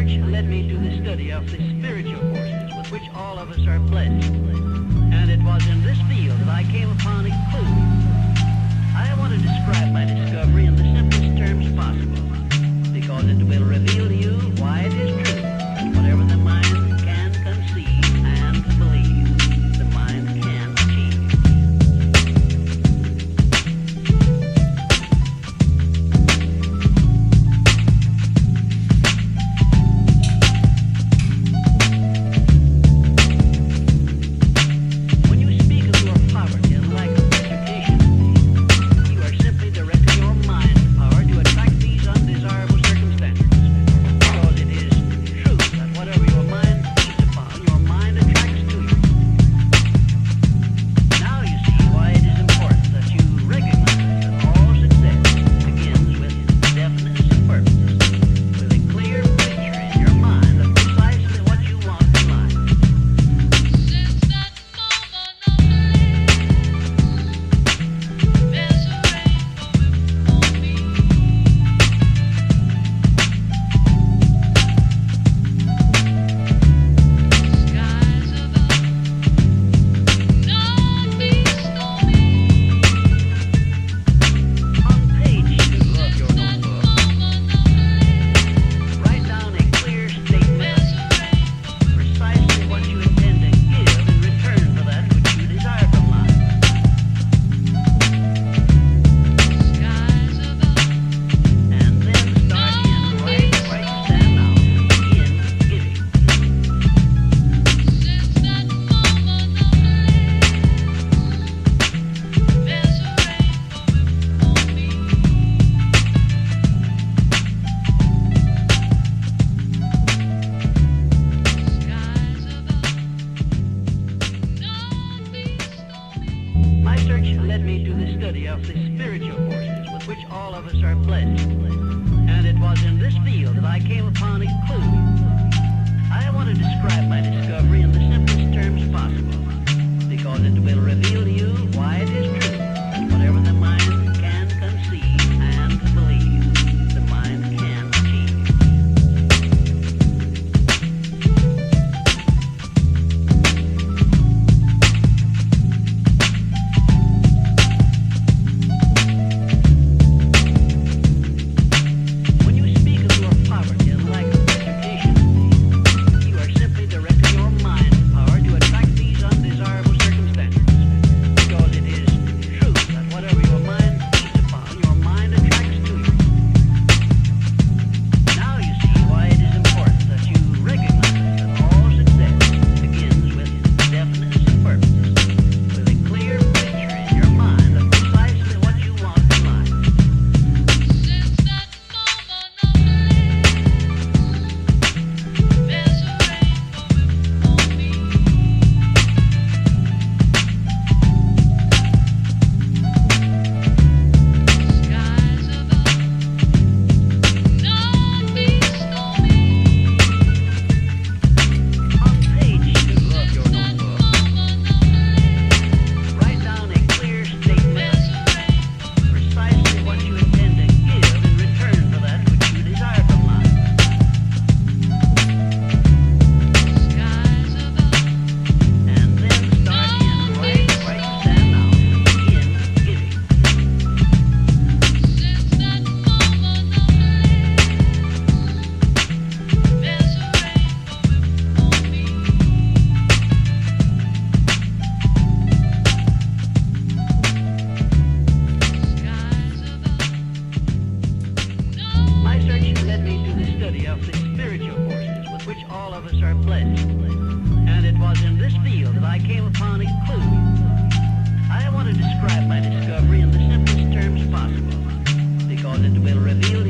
search led me to the study of the spiritual forces with which all of us are blessed. And it was in this field that I came upon a clue. I want to describe my discovery in the simplest terms possible, because it will reveal to you why it is true that whatever the mind can conceive and believe, the mind can achieve. When you speak of your poverty and lack of education, you are simply directing your mind power to attract these undesirable circumstances. Because it is true that whatever your mind feeds upon, your mind attracts to you. Now you see why it is important that you recognize that all success begins with definiteness of purpose, with a clear picture in your mind of precisely what you want in life. Since that moment of there's a rainbow for me. Skies above, not be stormy. On page 2 of your notebook, write down a clear statement of precisely what you intend to give in return for that which you desire from life. Skies above, And then start in right where you stand now. Begin giving. since that moment of there's a rainbow for me. Skies above, not be stormy. My search led me to the study of the spiritual forces with which all of us are blessed. And it was in this field that I came upon a clue. I want to describe my discovery in the simplest terms possible, because it will reveal to you why it is true that whatever the mind can conceive and believe, the mind can achieve. When you speak of your poverty and lack of education, you are simply directing your mind power to attract these undesirable circumstances. Because it is true that whatever your mind feeds upon, your mind attracts to you. Now you see why it is important that you recognize that all success begins with definiteness of purpose, with a clear picture in your mind of precisely what you want in life. Since that moment of there's a rainbow for me. Skies above, not be stormy. On page 2 of your notebook, write down a clear statement of precisely what you intend to give in return for that which you desire from life. Skies above, And then start in right where you stand now. Begin giving. since that moment of there's a rainbow for me. Skies above, My search led me to the study of the spiritual forces with which all of us are blessed. And it was in this field that I came upon a clue. I want to describe my discovery in the simplest terms possible, because it will reveal to